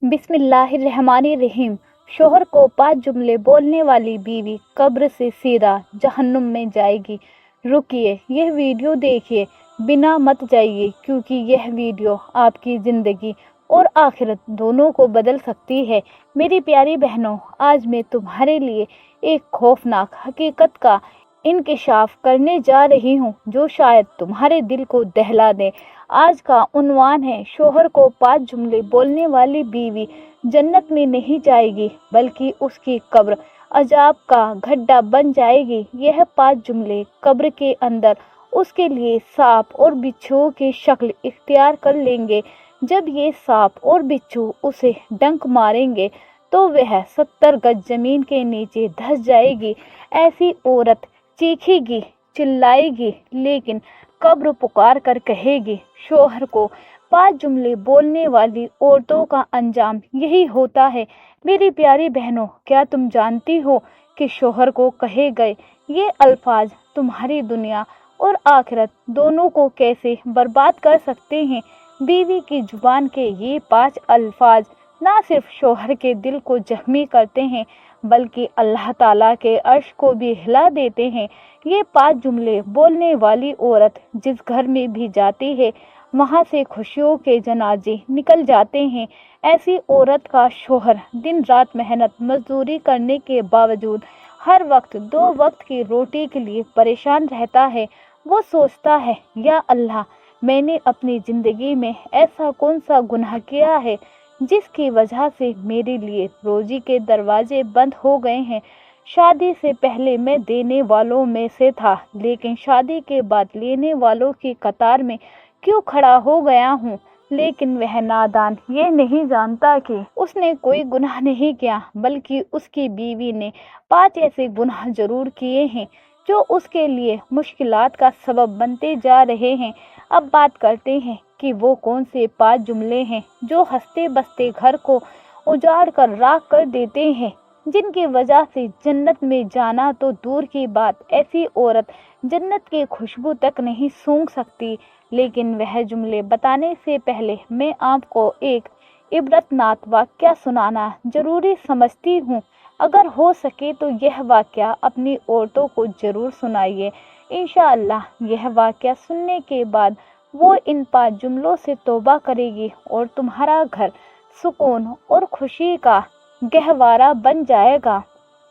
बिस्मिल्लाहिर्रहमानिर्रहीम। शोहर को 5 जुमले बोलने वाली बीवी कब्र से सीधा जहन्नुम में जाएगी। रुकिए, यह वीडियो देखिए, बिना मत जाइए, क्योंकि यह वीडियो आपकी ज़िंदगी और आखिरत दोनों को बदल सकती है। मेरी प्यारी बहनों, आज मैं तुम्हारे लिए एक खौफनाक हकीकत का इंकशाफ करने जा रही हूँ, जो शायद तुम्हारे दिल को दहला दे। आज का उन्वान है, शोहर को 5 जुमले बोलने वाली बीवी जन्नत में नहीं जाएगी, बल्कि उसकी कब्र अजाब का गड्ढा बन जाएगी। यह 5 जुमले कब्र के अंदर उसके लिए सांप और बिच्छुओं की शक्ल इख्तियार कर लेंगे। जब ये सांप और बिच्छू उसे डंक मारेंगे तो वह 70 गज जमीन के नीचे धंस जाएगी। ऐसी औरत चीखेगी, चिल्लाएगी, लेकिन कब्र पुकार कर कहेगी। शोहर को 5 जुमले बोलने वाली औरतों का अंजाम यही होता है। मेरी प्यारी बहनों, क्या तुम जानती हो कि शोहर को कहे गए ये अल्फाज तुम्हारी दुनिया और आखिरत दोनों को कैसे बर्बाद कर सकते हैं? बीवी की जुबान के ये 5 अल्फाज ना सिर्फ शोहर के दिल को जख्मी करते हैं, बल्कि अल्लाह ताला के अर्श को भी हिला देते हैं। ये 5 जुमले बोलने वाली औरत जिस घर में भी जाती है, वहाँ से खुशियों के जनाजे निकल जाते हैं। ऐसी औरत का शोहर दिन रात मेहनत मजदूरी करने के बावजूद हर वक्त 2 वक्त की रोटी के लिए परेशान रहता है। वो सोचता है, या अल्लाह, मैंने अपनी ज़िंदगी में ऐसा कौन सा गुनाह किया है जिसकी वजह से मेरे लिए रोजी के दरवाजे बंद हो गए हैं। शादी से पहले मैं देने वालों में से था, लेकिन शादी के बाद लेने वालों की कतार में क्यों खड़ा हो गया हूँ? लेकिन वह नादान ये नहीं जानता कि उसने कोई गुनाह नहीं किया, बल्कि उसकी बीवी ने 5 ऐसे गुनाह जरूर किए हैं जो उसके लिए मुश्किलात का सबब बनते जा रहे हैं। अब बात करते हैं कि वो कौन से 5 जुमले हैं जो हंसते बसते घर को उजाड़ कर राख कर देते हैं, जिनकी वजह से जन्नत में जाना तो दूर की बात, ऐसी औरत जन्नत की खुशबू तक नहीं सूंघ सकती। लेकिन वह जुमले बताने से पहले मैं आपको एक इबरतनाक वाक़या सुनाना जरूरी समझती हूँ। अगर हो सके तो यह वाक़या अपनी औरतों को ज़रूर सुनाइए। इंशाअल्लाह यह वाक़या सुनने के बाद वो इन 5 जुमलों से तौबा करेगी और तुम्हारा घर सुकून और खुशी का गहवारा बन जाएगा।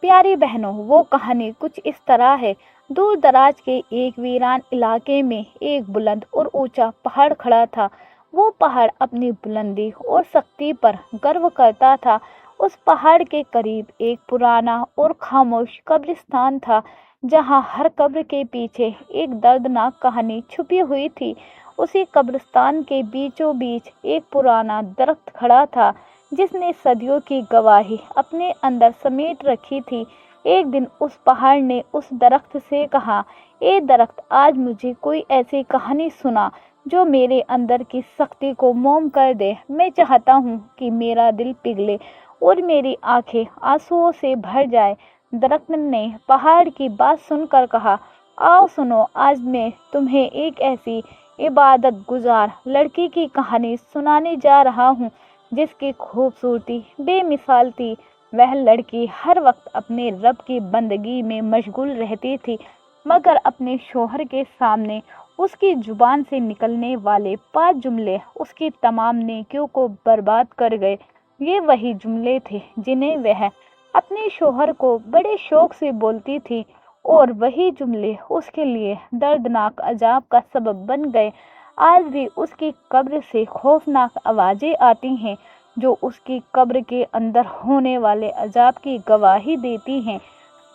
प्यारी बहनों, वो कहानी कुछ इस तरह है। दूर दराज के एक वीरान इलाके में एक बुलंद और ऊंचा पहाड़ खड़ा था। वो पहाड़ अपनी बुलंदी और सख्ती पर गर्व करता था। उस पहाड़ के करीब एक पुराना और खामोश कब्रिस्तान था, जहां हर कब्र के पीछे एक दर्दनाक कहानी छुपी हुई थी। उसी कब्रिस्तान के बीचों बीच एक पुराना दरख्त खड़ा था, जिसने सदियों की गवाही अपने अंदर समेट रखी थी। एक दिन उस पहाड़ ने उस दरख्त से कहा, ए दरख्त, आज मुझे कोई ऐसी कहानी सुना जो मेरे अंदर की सख्ती को मोम कर दे। मैं चाहता हूँ कि मेरा दिल पिघले और मेरी आंखें आंसुओं से भर जाए। दरख्त ने पहाड़ की बात सुनकर कहा, आओ सुनो, आज मैं तुम्हें एक ऐसी इबादत गुजार लड़की की कहानी सुनाने जा रहा हूँ जिसकी खूबसूरती बेमिसाल थी। वह लड़की हर वक्त अपने रब की बंदगी में मशगूल रहती थी, मगर अपने शोहर के सामने उसकी जुबान से निकलने वाले 5 जुमले उसकी तमाम नेकियों को बर्बाद कर गए। ये वही जुमले थे जिन्हें वह अपने शोहर को बड़े शौक से बोलती थी, और वही जुमले उसके लिए दर्दनाक अजाब का सबब बन गए। आज भी उसकी कब्र से खौफनाक आवाज़ें आती हैं, जो उसकी कब्र के अंदर होने वाले अजाब की गवाही देती हैं।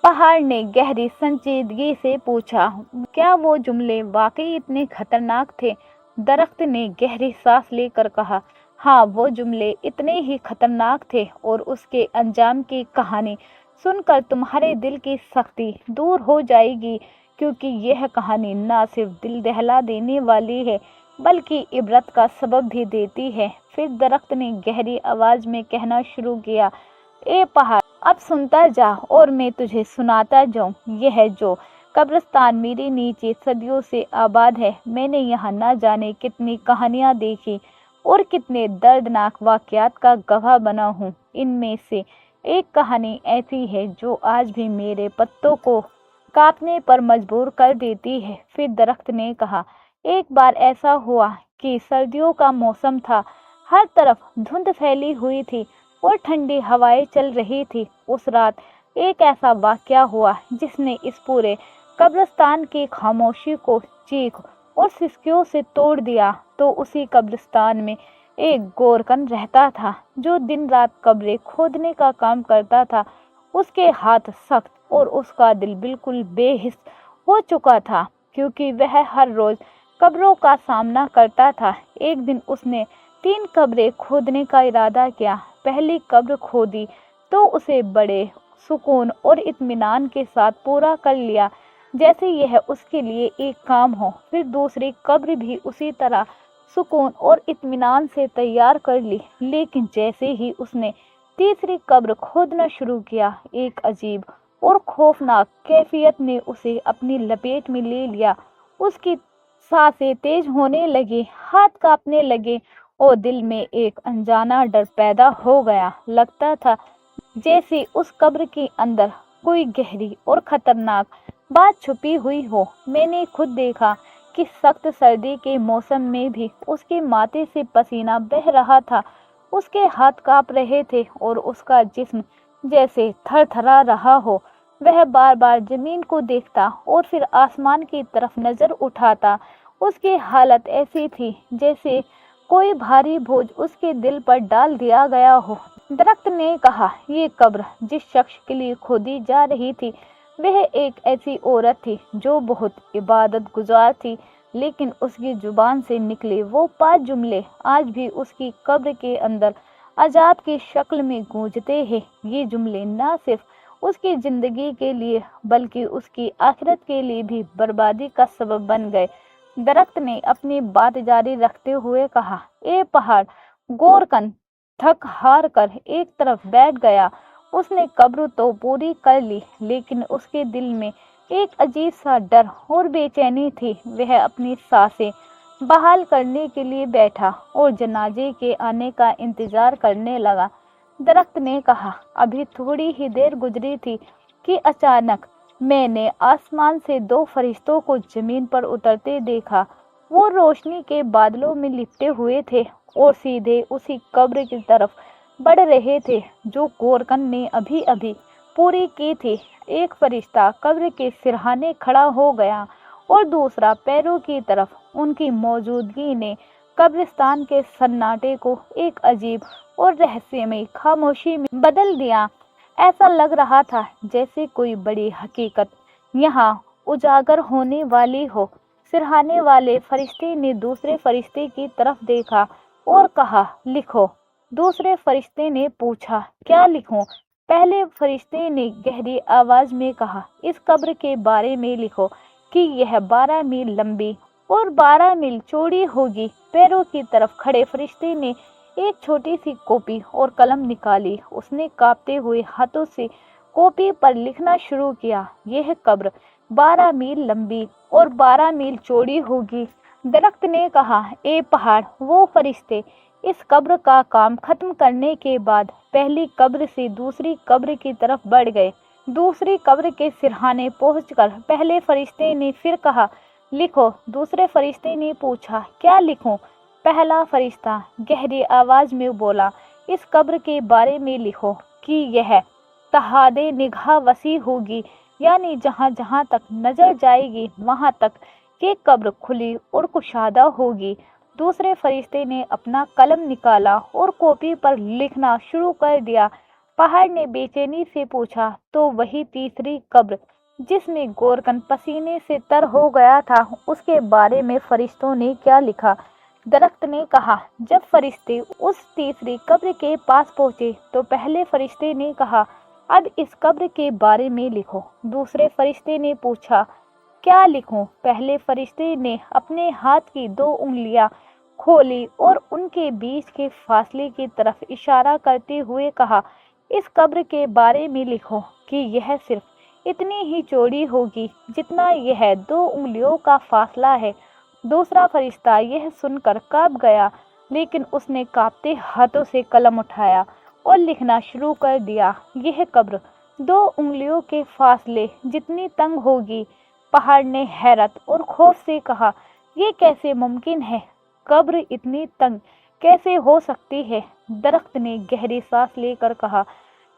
पहाड़ ने गहरी संजीदगी से पूछा, क्या वो जुमले वाकई इतने खतरनाक थे? दरख्त ने गहरी सांस लेकर कहा, हाँ, वो जुमले इतने ही खतरनाक थे, और उसके अंजाम की कहानी सुनकर तुम्हारे दिल की सख्ती दूर हो जाएगी, क्योंकि यह कहानी ना सिर्फ दिल दहला देने वाली है, बल्कि इबरत का सबब भी देती है। फिर दरख्त ने गहरी आवाज़ में कहना शुरू किया, ए पहाड़, अब सुनता जा और मैं तुझे सुनाता जाऊँ। यह जो कब्रिस्तान मेरे नीचे सदियों से आबाद है, मैंने यहाँ ना जाने कितनी कहानियाँ देखी, और कितने दर्दनाक वाकयात का गवाह बना हूँ। इनमें से एक कहानी ऐसी है जो आज भी मेरे पत्तों को कांपने पर मजबूर कर देती है। फिर दरख्त ने कहा, एक बार ऐसा हुआ कि सर्दियों का मौसम था, हर तरफ धुंध फैली हुई थी और ठंडी हवाएं चल रही थी। उस रात एक ऐसा वाकया हुआ जिसने इस पूरे कब्रिस्तान की खामोशी को चीख और सिसकियों से तोड़ दिया। तो उसी कब्रिस्तान में एक गोरकन रहता था जो दिन रात कब्रें खोदने का काम करता था। उसके हाथ सख्त और उसका दिल बिल्कुल बेहिस हो चुका था, क्योंकि वह हर रोज कब्रों का सामना करता था। एक दिन उसने 3 कब्रें खोदने का इरादा किया। पहली कब्र खोदी तो उसे बड़े सुकून और इत्मीनान के साथ पूरा कर लिया, जैसे यह उसके लिए एक काम हो। फिर दूसरी कब्र भी उसी तरह सुकून और इत्मीनान से तैयार कर ली। लेकिन जैसे ही उसने तीसरी कब्र खोदना शुरू किया, एक अजीब और खौफनाक कैफियत ने उसे अपनी लपेट में ले लिया। उसकी सांसें तेज होने लगी, हाथ कांपने लगे और दिल में एक अनजाना डर पैदा हो गया। लगता था जैसे उस कब्र के अंदर कोई गहरी और खतरनाक बात छुपी हुई हो। मैंने खुद देखा कि सख्त सर्दी के मौसम में भी उसके माथे से पसीना बह रहा था, उसके हाथ कांप रहे थे और उसका जिस्म जैसे थरथरा रहा हो। वह बार बार जमीन को देखता और फिर आसमान की तरफ नजर उठाता। उसकी हालत ऐसी थी जैसे कोई भारी बोझ उसके दिल पर डाल दिया गया हो। दरख्त ने कहा, ये कब्र जिस शख्स के लिए खोदी जा रही थी वह एक ऐसी औरत थी जो बहुत इबादत गुजार थी, लेकिन उसकी जुबान से निकले वो 5 जुमले आज भी उसकी कब्र के अंदर अजाब की शक्ल में गूंजते हैं। ये जुमले न सिर्फ उसकी जिंदगी के लिए बल्कि उसकी आखिरत के लिए भी बर्बादी का सबब बन गए। दरख्त ने अपनी बात जारी रखते हुए कहा, ए पहाड़। गोरकन थक हार कर एक तरफ बैठ गया। उसने कब्र तो पूरी कर ली, लेकिन उसके दिल में एक अजीब सा डर और बेचैनी थी। वह अपनी सांसें बहाल करने के लिए बैठा और जनाजे के आने का इंतजार करने लगा। दरख्त ने कहा, अभी थोड़ी ही देर गुजरी थी कि अचानक मैंने आसमान से 2 फरिश्तों को जमीन पर उतरते देखा। वो रोशनी के बादलों में लिपटे हुए थे और सीधे उसी कब्र की तरफ बढ़ रहे थे जो गोरकन ने अभी अभी पूरी की थी। एक फरिश्ता कब्र के सिरहाने खड़ा हो गया और दूसरा पैरों की तरफ। उनकी मौजूदगी ने कब्रिस्तान के सन्नाटे को एक अजीब और रहस्यमय खामोशी में बदल दिया। ऐसा लग रहा था जैसे कोई बड़ी हकीकत यहाँ उजागर होने वाली हो। सिरहाने वाले फरिश्ते ने दूसरे फरिश्ते की तरफ देखा और कहा, लिखो। दूसरे फरिश्ते ने पूछा, क्या लिखूं? पहले फरिश्ते ने गहरी आवाज में कहा, इस कब्र के बारे में लिखो कि यह 12 मील लंबी और 12 मील चौड़ी होगी। पैरों की तरफ खड़े फरिश्ते ने एक छोटी सी कॉपी और कलम निकाली। उसने कांपते हुए हाथों से कॉपी पर लिखना शुरू किया, यह कब्र 12 मील लंबी और 12 मील चौड़ी होगी। दरख्त ने कहा, ए पहाड़। वो फरिश्ते इस कब्र का काम खत्म करने के बाद पहली कब्र से दूसरी कब्र की तरफ बढ़ गए। दूसरी कब्र के सिरहाने पहुंचकर पहले फरिश्ते ने फिर कहा, लिखो। दूसरे फरिश्ते ने पूछा, क्या लिखूं? पहला फरिश्ता गहरी आवाज में बोला, इस कब्र के बारे में लिखो कि यह तहादे निगाह वसी होगी, यानी जहां जहां तक नजर जाएगी वहां तक की कब्र खुली और कुशादा होगी। दूसरे फरिश्ते ने अपना कलम निकाला और कॉपी पर लिखना शुरू कर दिया। पहाड़ ने बेचैनी से पूछा, तो वही तीसरी कब्र जिसमें गोरकन पसीने से तर हो गया था, उसके बारे में फरिश्तों ने क्या लिखा? दरख्त ने कहा, जब फरिश्ते उस तीसरी कब्र के पास पहुंचे तो पहले फरिश्ते ने कहा, अब इस कब्र के बारे में लिखो। दूसरे फरिश्ते ने पूछा, क्या लिखूं? पहले फरिश्ते ने अपने हाथ की 2 उंगलियां खोली और उनके बीच के फासले की तरफ इशारा करते हुए कहा, इस कब्र के बारे में लिखो कि यह सिर्फ इतनी ही चौड़ी होगी जितना यह 2 उंगलियों का फासला है। दूसरा फरिश्ता यह सुनकर कांप गया। लेकिन उसने कांपते हाथों से कलम उठाया और लिखना शुरू कर दिया। यह कब्र 2 उंगलियों के फासले जितनी तंग होगी। पहाड़ ने हैरत और खौफ से कहा, यह कैसे मुमकिन है? कब्र इतनी तंग कैसे हो सकती है? दरख्त ने गहरी सांस लेकर कहा,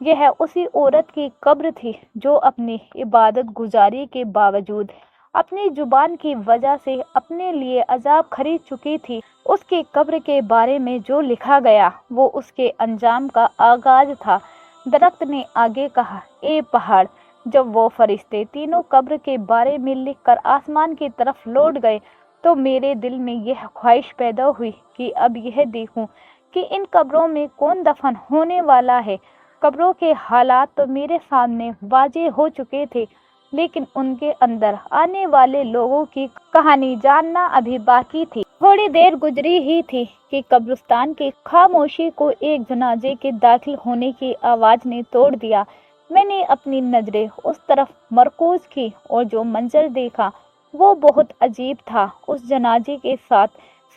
यह उसी औरत की कब्र थी जो अपनी इबादत गुजारी के बावजूद अपनी जुबान की वजह से अपने लिए अजाब खरीद चुकी थी। उसकी कब्र के बारे में जो लिखा गया वो उसके अंजाम का आगाज था। दरख्त ने आगे कहा, ए पहाड़, जब वो फरिश्ते तीनों कब्र के बारे में लिखकर आसमान की तरफ लौट गए तो मेरे दिल में यह ख्वाहिश पैदा हुई कि अब यह देखूं कि इन कब्रों में कौन दफन होने वाला है। कब्रों के हालात तो मेरे सामने वाजे हो चुके थे, लेकिन उनके अंदर आने वाले लोगों की कहानी जानना अभी बाकी थी। थोड़ी देर गुजरी ही थी कि कब्रिस्तान की खामोशी को एक जनाजे के दाखिल होने की आवाज ने तोड़ दिया। मैंने अपनी नजरें उस तरफ मरकूज की और जो मंजर देखा वो बहुत अजीब था। उस जनाजे के साथ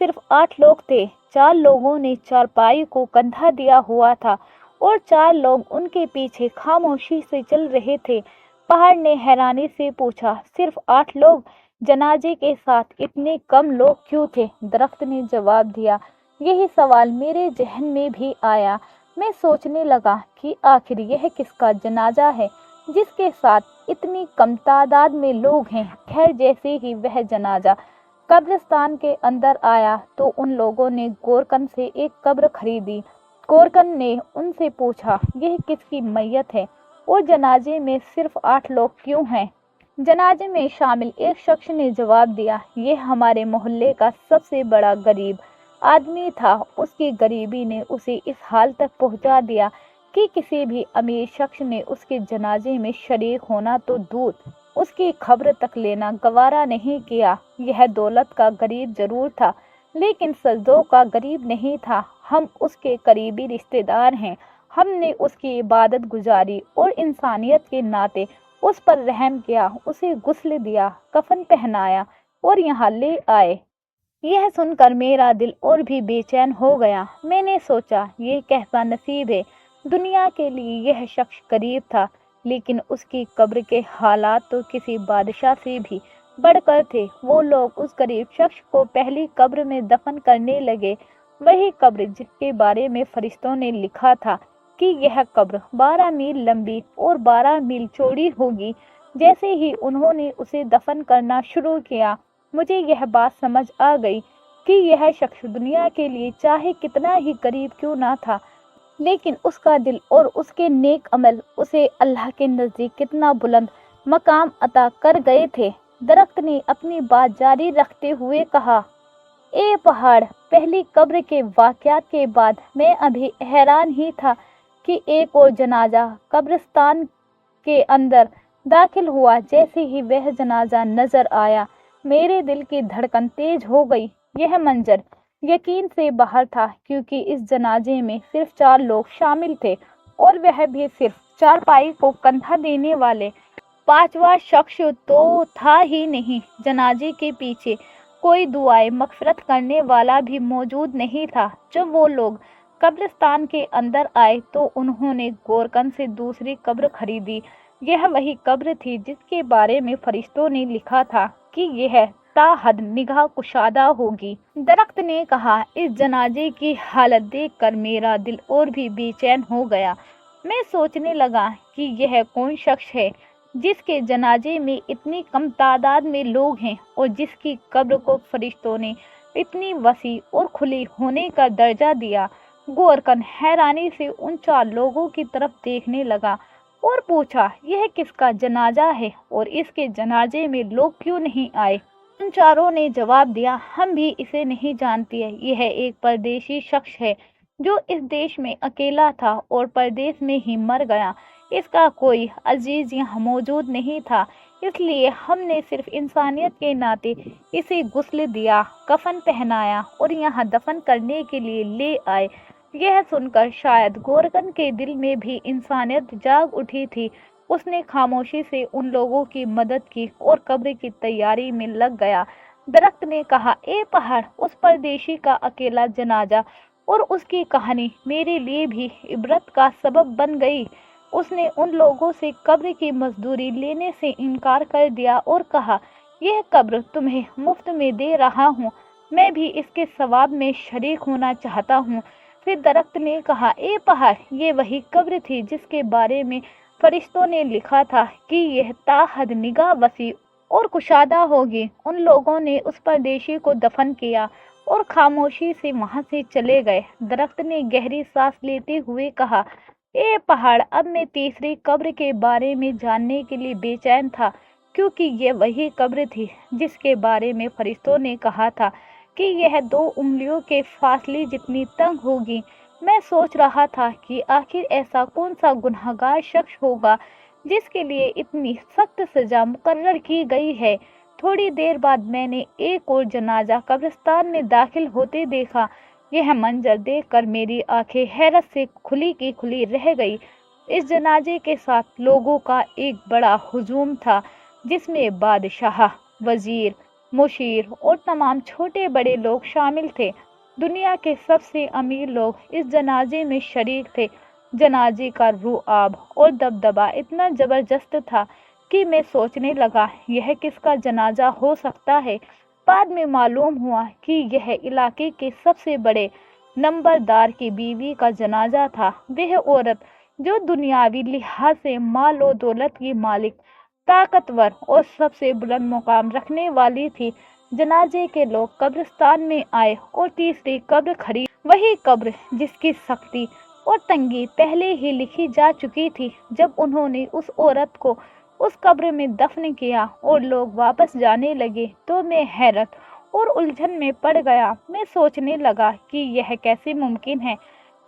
सिर्फ 8 लोग थे। 4 लोगों ने चारपाई को कंधा दिया हुआ था और 4 लोग उनके पीछे खामोशी से चल रहे थे। पहाड़ ने हैरानी से पूछा, सिर्फ 8 लोग? जनाजे के साथ इतने कम लोग क्यों थे? दरख्त ने जवाब दिया, यही सवाल मेरे जहन में भी आया। मैं सोचने लगा कि आखिर यह किसका जनाजा है जिसके साथ इतनी कम तादाद में लोग हैं। खैर, जैसे ही वह जनाजा कब्रिस्तान के अंदर आया तो उन लोगों ने गोरकन से एक कब्र खरीदी। गोरकन ने उनसे पूछा, यह किसकी मैयत है और जनाजे में सिर्फ 8 लोग क्यों हैं? जनाजे में शामिल एक शख्स ने जवाब दिया, यह हमारे मोहल्ले का सबसे बड़ा गरीब आदमी था। उसकी गरीबी ने उसे इस हाल तक पहुंचा दिया कि किसी भी अमीर शख्स ने उसके जनाजे में शरीक होना तो दूर, उसकी खबर तक लेना गवारा नहीं किया। यह दौलत का गरीब जरूर था, लेकिन सजदों का गरीब नहीं था। हम उसके करीबी रिश्तेदार हैं। हमने उसकी इबादत गुजारी और इंसानियत के नाते उस पर रहम किया, उसे गुस्ल दिया, कफन पहनाया और यहाँ ले आए। यह सुनकर मेरा दिल और भी बेचैन हो गया। मैंने सोचा, यह कैसा नसीब है। दुनिया के लिए यह शख्स गरीब था, लेकिन उसकी कब्र के हालात तो किसी बादशाह से भी बढ़कर थे। वो लोग उस गरीब शख्स को पहली कब्र में दफन करने लगे, वही कब्र जिसके बारे में फरिश्तों ने लिखा था कि यह कब्र 12 मील लंबी और 12 मील चौड़ी होगी। जैसे ही उन्होंने उसे दफन करना शुरू किया, मुझे यह बात समझ आ गई कि यह शख्स दुनिया के लिए चाहे कितना ही गरीब क्यों ना था, लेकिन उसका दिल और उसके नेक अमल उसे अल्लाह के नज़दीक कितना बुलंद मकाम अता कर गए थे। दरख्त ने अपनी बात जारी रखते हुए कहा, ए पहाड़, पहली कब्र के वाक़यात के बाद मैं अभी हैरान ही था कि एक और जनाजा कब्रिस्तान के अंदर दाखिल हुआ। जैसे ही वह जनाजा नजर आया, मेरे दिल की धड़कन तेज हो गई। यह मंजर यकीन से बाहर था, क्योंकि इस जनाजे में सिर्फ 4 लोग शामिल थे और वह भी सिर्फ चारपाई को कंधा देने वाले। 5वां शख्स तो था ही नहीं। जनाजे के पीछे कोई दुआए मगफिरत करने वाला भी मौजूद नहीं था। जब वो लोग कब्रिस्तान के अंदर आए तो उन्होंने गोरकन से दूसरी कब्र खरीदी। यह वही कब्र थी जिसके बारे में फरिश्तों ने लिखा था कि यह ताहद निगाह कुशादा होगी। दरख्त ने कहा, इस जनाजे की हालत देखकर मेरा दिल और भी बेचैन हो गया। मैं सोचने लगा कि यह कौन शख्स है जिसके जनाजे में इतनी कम तादाद में लोग हैं और जिसकी कब्र को फरिश्तों ने इतनी वसी और खुली होने का दर्जा दिया। गोरकन हैरानी से उन 4 लोगों की तरफ देखने लगा और पूछा, यह किसका जनाजा है और इसके जनाजे में लोग क्यों नहीं आए? उन चारों ने जवाब दिया, हम भी इसे नहीं जानती है। यह एक परदेशी शख्स है जो इस देश में अकेला था और परदेश में ही मर गया। इसका कोई अजीज यहाँ मौजूद नहीं था, इसलिए हमने सिर्फ इंसानियत के नाते इसे गुस्ल दिया, कफन पहनाया और यहाँ दफन करने के लिए ले आए। यह सुनकर शायद गोरकन के दिल में भी इंसानियत जाग उठी थी। उसने खामोशी से उन लोगों की मदद की और कब्र की तैयारी में लग गया। درخت نے کہا، اے پہاڑ، اس پردیشی کا اکیلا جنازہ اور اس کی کہانی میرے لیے بھی عبرت کا سبب بن گئی۔ اس نے ان لوگوں سے قبر کی مزدوری لینے سے انکار کر دیا اور کہا، یہ قبر تمہیں مفت میں دے رہا ہوں، میں بھی اس کے ثواب میں شریک ہونا چاہتا ہوں۔ پھر درخت نے کہا، اے پہاڑ، یہ وہی قبر تھی جس کے بارے میں فرشتوں نے لکھا تھا کہ یہ تا حد نگاہ وسیع اور کشادہ ہوگی۔ ان لوگوں نے اس پردیشی کو دفن کیا اور خاموشی سے وہاں سے چلے گئے۔ درخت نے گہری سانس لیتے ہوئے کہا، اے پہاڑ، اب میں تیسری قبر کے بارے میں جاننے کے لیے بے چین تھا، کیونکہ یہ وہی قبر تھی جس کے بارے میں فرشتوں نے کہا تھا کہ یہ 2 انگلیوں کے فاصلے جتنی تنگ ہوگی۔ میں سوچ رہا تھا کہ آخر ایسا کون سا گنہگار شخص ہوگا جس کے لیے اتنی سخت سزا مقرر کی گئی ہے۔ تھوڑی دیر بعد میں نے ایک اور جنازہ قبرستان میں داخل ہوتے دیکھا۔ یہ منظر دیکھ کر میری آنکھیں حیرت سے کھلی کی کھلی رہ گئی۔ اس جنازے کے ساتھ لوگوں کا ایک بڑا ہجوم تھا، جس میں بادشاہ، وزیر، مشیر اور تمام چھوٹے بڑے لوگ شامل تھے۔ دنیا کے سب سے امیر لوگ اس جنازے میں شریک تھے۔ جنازے کا رعب اور دبدبا اتنا زبردست تھا کہ میں سوچنے لگا، یہ کس کا جنازہ ہو سکتا ہے؟ بعد میں معلوم ہوا کہ یہ علاقے کے سب سے بڑے نمبردار کی بیوی کا جنازہ تھا۔ وہ عورت جو دنیاوی لحاظ سے مال و دولت کی مالک، طاقتور اور سب سے بلند مقام رکھنے والی تھی۔ جنازے کے لوگ قبرستان میں آئے اور تیسری قبر خرید، وہی قبر جس کی سختی اور تنگی پہلے ہی لکھی جا چکی تھی۔ جب انہوں نے اس عورت کو اس قبر میں دفن کیا اور لوگ واپس جانے لگے تو میں حیرت اور الجھن میں پڑ گیا۔ میں سوچنے لگا کہ یہ کیسے ممکن ہے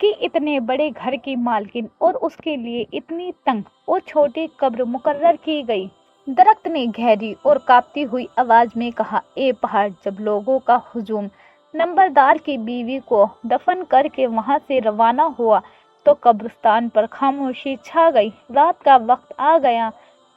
کہ اتنے بڑے گھر کی مالکن اور اس کے لیے اتنی تنگ اور چھوٹی قبر مقرر کی گئی۔ درخت نے گہری اور کانپتی ہوئی آواز میں کہا، اے پہاڑ، جب لوگوں کا ہجوم نمبردار کی بیوی کو دفن کر کے وہاں سے روانہ ہوا تو قبرستان پر خاموشی چھا گئی۔ رات کا وقت آ گیا،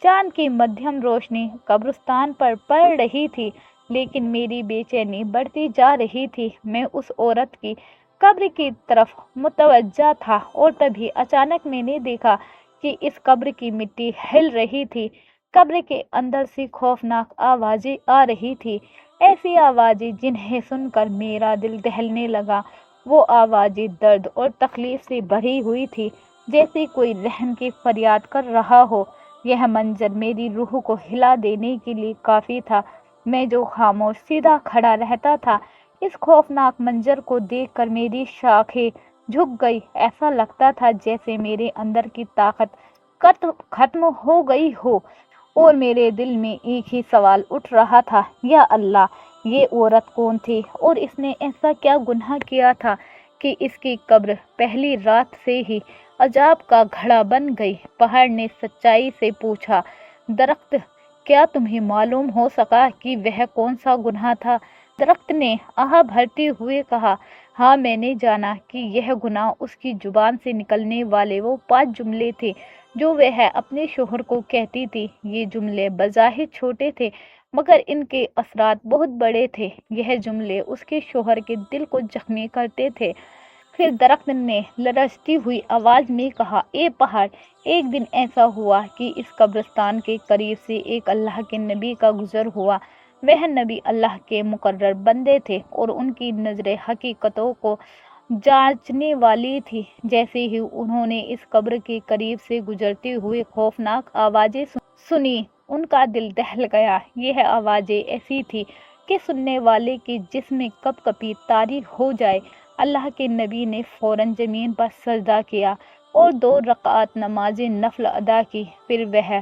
چاند کی مدھیم روشنی قبرستان پر پڑ رہی تھی، لیکن میری بے چینی بڑھتی جا رہی تھی۔ میں اس عورت کی قبر کی طرف متوجہ تھا اور تبھی اچانک میں نے دیکھا کہ اس قبر کی مٹی ہل رہی تھی۔ قبر کے اندر سے خوفناک آوازیں آ رہی تھی، ایسی آوازیں جنہیں سن کر میرا دل دہلنے لگا۔ وہ آوازیں درد اور تکلیف سے بھری ہوئی تھی، جیسے کوئی رحم کی فریاد کر رہا ہو۔ یہ منظر میری روح کو ہلا دینے کے لیے کافی تھا۔ میں جو خاموش سیدھا کھڑا رہتا تھا، اس خوفناک منظر کو دیکھ کر میری شاخیں جھک گئی۔ ایسا لگتا تھا جیسے میرے اندر کی طاقت ختم ہو گئی ہو اور میرے دل میں ایک ہی سوال اٹھ رہا تھا، یا اللہ، یہ عورت کون تھی اور اس نے ایسا کیا گناہ کیا تھا کہ اس کی قبر پہلی رات سے ہی عذاب کا گھڑا بن گئی؟ پہاڑ نے سچائی سے پوچھا، درخت، کیا تمہیں معلوم ہو سکا کہ وہ کون سا گناہ تھا؟ درخت نے آہ بھرتے ہوئے کہا، ہاں، میں نے جانا کہ یہ گناہ اس کی زبان سے نکلنے والے وہ 5 جملے تھے جو وہ اپنے شوہر کو کہتی تھی۔ یہ جملے بظاہر چھوٹے تھے، مگر ان کے اثرات بہت بڑے تھے۔ یہ جملے اس کے شوہر کے دل کو زخمی کرتے تھے۔ پھر درخت نے لرزتی ہوئی آواز میں کہا، اے پہاڑ، ایک دن ایسا ہوا کہ اس قبرستان کے قریب سے ایک اللہ کے نبی کا گزر ہوا۔ وہ نبی اللہ کے مقرر بندے تھے اور ان کی نظریں حقیقتوں کو جانچنے والی تھی۔ جیسے ہی انہوں نے اس قبر کے قریب سے گزرتے ہوئے خوفناک آوازیں سنی، ان کا دل دہل گیا۔ یہ آوازیں ایسی تھی کہ سننے والے کے جسم میں کپ کپی طاری ہو جائے۔ اللہ کے نبی نے فوراً زمین پر سجدہ کیا اور 2 رکعت نماز نفل ادا کی۔ پھر وہ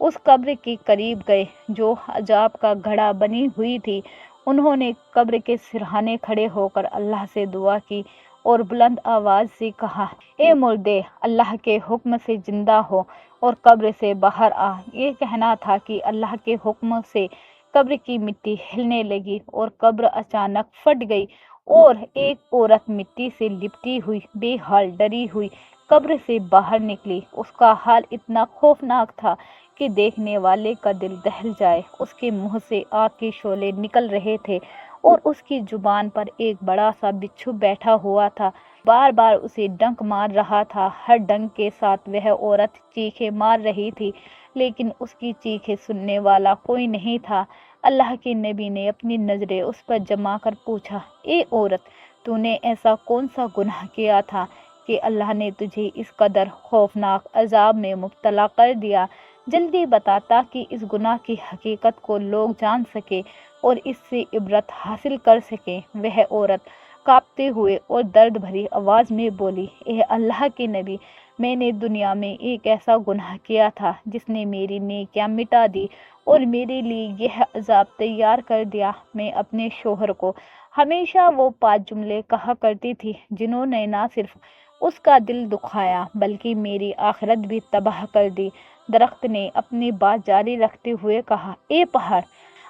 اس قبر کے قریب گئے جو عذاب کا گڑھا بنی ہوئی تھی۔ انہوں نے قبر کے سرہانے کھڑے ہو کر اللہ سے دعا کی اور بلند آواز سے کہا، اے مردے، اللہ کے حکم سے زندہ ہو اور قبر سے باہر آ۔ یہ کہنا تھا کہ اللہ کے حکم سے قبر کی مٹی ہلنے لگی اور قبر اچانک پھٹ گئی اور ایک عورت مٹی سے لپٹی ہوئی، بے حال ڈری ہوئی قبر سے باہر نکلی۔ اس کا حال اتنا خوفناک تھا जिसके देखने वाले का दिल दहल जाए। उसके मुंह से आग के शोले निकल रहे थे और उसकी जुबान पर एक बड़ा सा बिच्छू बैठा हुआ था, बार बार उसे डंक मार रहा था। हर डंक के साथ वह औरत चीखें मार रही थी, लेकिन उसकी चीखें सुनने वाला कोई नहीं था। अल्लाह के नबी ने अपनी नज़रें उस पर जमा कर पूछा, ए औरत, तूने ऐसा कौन सा गुनाह किया था कि अल्लाह ने तुझे इस कदर खौफनाक अजाब में मुब्तला कर दिया? जल्दी बता ताकि इस गुनाह की हकीकत को लोग जान सके और इससे इबरत हासिल कर सकें। वह औरत कांपते हुए और दर्द भरी आवाज़ में बोली, ए अल्लाह के नबी, मैंने दुनिया में एक ऐसा गुनाह किया था जिसने मेरी नेकियां मिटा दी और मेरे लिए यह अजाब तैयार कर दिया। मैं अपने शोहर को हमेशा वो 5 जुमले कहा करती थी जिन्होंने ना सिर्फ उसका दिल दुखाया बल्कि मेरी आखिरत भी तबाह कर दी। दरख्त ने अपनी बात जारी रखते हुए कहा, ए पहाड़।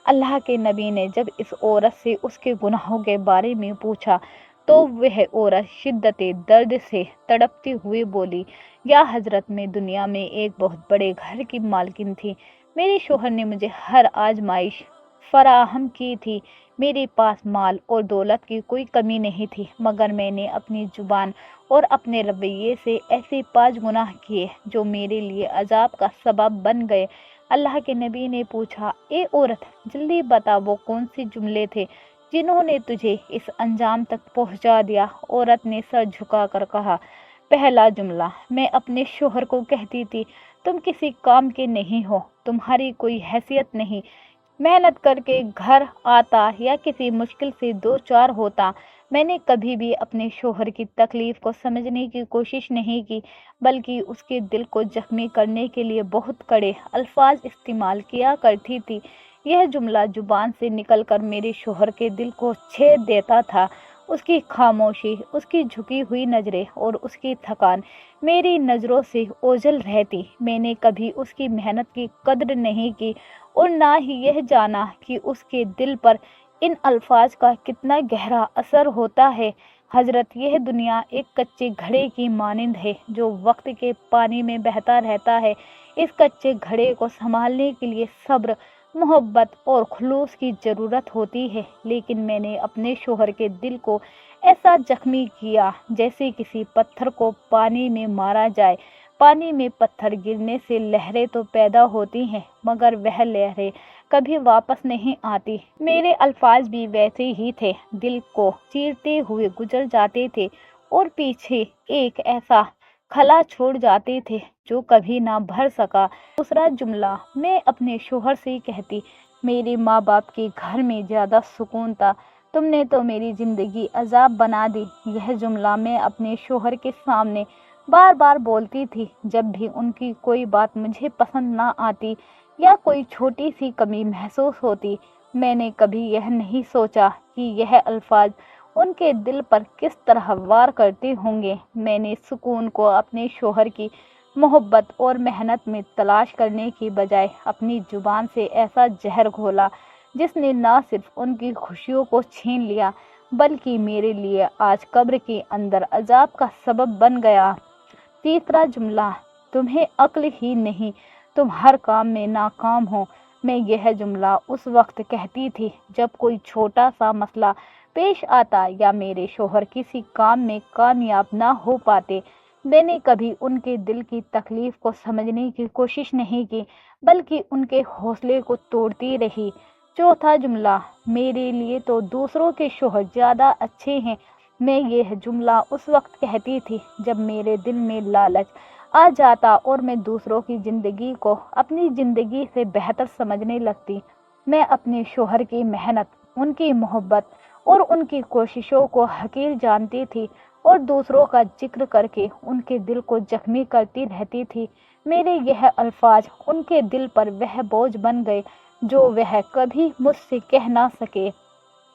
अल्लाह के नबी ने जब इस औरत से उसके गुनाहों के बारे में पूछा तो वह औरत शिद्दत दर्द से तड़पती हुई बोली, या हजरत, मैं दुनिया में एक बहुत बड़े घर की मालकिन थी। मेरे शोहर ने मुझे हर आजमाइश फराहम की थी। मेरे पास माल और दौलत की कोई कमी नहीं थी, मगर मैंने अपनी जुबान और अपने रवैये से ऐसे 5 गुनाह किए जो मेरे लिए अजाब का सबब बन गए। अल्लाह के नबी ने पूछा, ए औरत, जल्दी बता वो कौन से जुमले थे जिन्होंने तुझे इस अंजाम तक पहुंचा दिया? औरत ने सर झुकाकर कहा, पहला जुमला, मैं अपने शोहर को कहती थी, तुम किसी काम के नहीं हो, तुम्हारी कोई हैसियत नहीं, मेहनत करके घर आता या किसी मुश्किल से दो चार होता। मैंने कभी भी अपने शोहर की तकलीफ को समझने की कोशिश नहीं की, बल्कि उसके दिल को जख्मी करने के लिए बहुत कड़े अल्फाज इस्तेमाल किया करती थी। यह जुमला जुबान से निकलकर मेरे शोहर के दिल को छेद देता था। उसकी खामोशी, उसकी झुकी हुई नज़रें और उसकी थकान मेरी नज़रों से ओझल रहती। मैंने कभी उसकी मेहनत की कद्र नहीं की और ना ही यह जाना कि उसके दिल पर इन अल्फाज का कितना गहरा असर होता है। हजरत, यह दुनिया एक कच्चे घड़े की मानिंद है जो वक्त के पानी में बहता रहता है। इस कच्चे घड़े को संभालने के लिए सब्र, मोहब्बत और खुलूस की ज़रूरत होती है, लेकिन मैंने अपने शोहर के दिल को ऐसा जख्मी किया जैसे किसी पत्थर को पानी में मारा जाए। पानी में पत्थर गिरने से लहरें तो पैदा होती हैं, मगर वह लहरें कभी वापस नहीं आती। मेरे अल्फाज भी वैसे ही थे, दिल को चीरते हुए गुजर जाते थे और पीछे एक ऐसा खला छोड़ जाते थे जो कभी ना भर सका। दूसरा जुमला, मैं अपने शोहर से कहती, मेरे माँ बाप के घर में ज़्यादा सुकून था, तुमने तो मेरी ज़िंदगी अजाब बना दी। यह जुमला मैं अपने शोहर के सामने बार बार बोलती थी जब भी उनकी कोई बात मुझे पसंद ना आती या कोई छोटी सी कमी महसूस होती। मैंने कभी यह नहीं सोचा कि यह अल्फाज उनके दिल पर किस तरह वार करते होंगे। मैंने सुकून को अपने शोहर की मोहब्बत और मेहनत में तलाश करने की बजाय अपनी जुबान से ऐसा जहर घोला जिसने ना सिर्फ उनकी खुशियों को छीन लिया बल्कि मेरे लिए आज कब्र के अंदर अजाब का सबब बन गया। तीसरा जुमला, तुम्हें अक्ल ही नहीं, तुम हर काम में नाकाम हो। मैं यह जुमला उस वक्त कहती थी जब कोई छोटा सा मसला पेश आता या मेरे शोहर किसी काम में कामयाब ना हो पाते। मैंने कभी उनके दिल की तकलीफ को समझने की कोशिश नहीं की, बल्कि उनके हौसले को तोड़ती रही। चौथा जुमला, मेरे लिए तो दूसरों के शोहर ज़्यादा अच्छे हैं। मैं यह जुमला उस वक्त कहती थी जब मेरे दिल में लालच आ जाता और मैं दूसरों की ज़िंदगी को अपनी ज़िंदगी से बेहतर समझने लगती। मैं अपने शोहर की मेहनत, उनकी मोहब्बत और उनकी कोशिशों को हकीर जानती थी और दूसरों का जिक्र करके उनके दिल को जख्मी करती रहती थी। मेरे यह अल्फाज उनके दिल पर वह बोझ बन गए जो वह कभी मुझसे कह ना सके।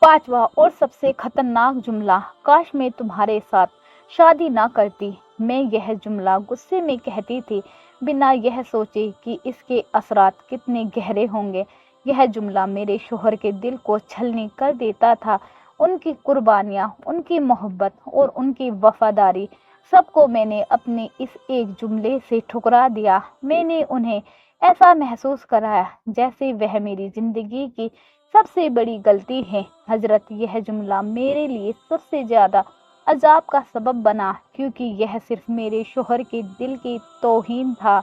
पांचवा और सबसे खतरनाक जुमला, काश मैं तुम्हारे साथ शादी ना करती। मैं यह जुमला गुस्से में कहती थी, बिना यह सोचे कि इसके असरात कितने गहरे होंगे। यह जुमला मेरे शोहर के दिल को छलनी कर देता था। उनकी कुर्बानियाँ, उनकी मोहब्बत और उनकी वफादारी, सबको मैंने अपने इस एक जुमले से ठुकरा दिया। मैंने उन्हें ایسا محسوس کرایا جیسے وہ میری زندگی کی سب سے بڑی غلطی ہے۔ حضرت یہ جملہ میرے لیے سب سے زیادہ عذاب کا سبب بنا، کیونکہ یہ صرف میرے شوہر کے دل کی توہین تھا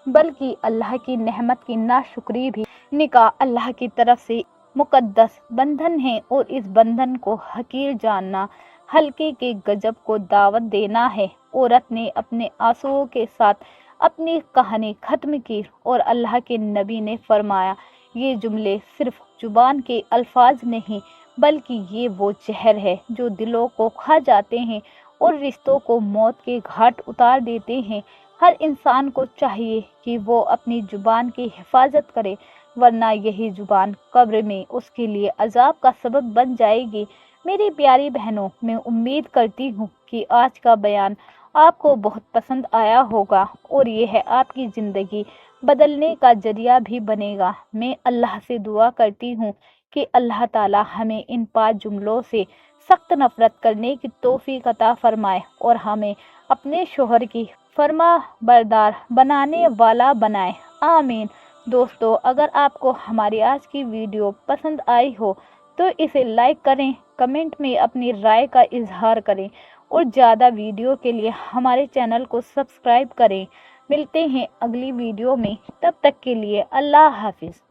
بلکہ اللہ کی نعمت کی ناشکری بھی۔ نکاح اللہ کی طرف سے مقدس بندھن ہے اور اس بندھن کو حقیر جاننا ہلکے کے گجب کو دعوت دینا ہے۔ عورت نے اپنے آنسوؤں کے ساتھ اپنی کہانی ختم کی اور اللہ کے نبی نے فرمایا، یہ جملے صرف زبان کے الفاظ نہیں بلکہ یہ وہ زہر ہے جو دلوں کو کھا جاتے ہیں اور رشتوں کو موت کے گھاٹ اتار دیتے ہیں۔ ہر انسان کو چاہیے کہ وہ اپنی زبان کی حفاظت کرے، ورنہ یہی زبان قبر میں اس کے لیے عذاب کا سبب بن جائے گی۔ میری پیاری بہنوں، میں امید کرتی ہوں کہ آج کا بیان آپ کو بہت پسند آیا ہوگا اور یہ آپ کی زندگی بدلنے کا ذریعہ بھی بنے گا۔ میں اللہ سے دعا کرتی ہوں کہ اللہ تعالی ہمیں ان 5 جملوں سے سخت نفرت کرنے کی توفیق عطا فرمائے اور ہمیں اپنے شوہر کی فرما بردار بنانے والا بنائے، آمین۔ دوستو، اگر آپ کو ہماری آج کی ویڈیو پسند آئی ہو تو اسے لائک کریں، کمنٹ میں اپنی رائے کا اظہار کریں اور زیادہ ویڈیو کے لیے ہمارے چینل کو سبسکرائب کریں۔ ملتے ہیں اگلی ویڈیو میں، تب تک کے لیے اللہ حافظ۔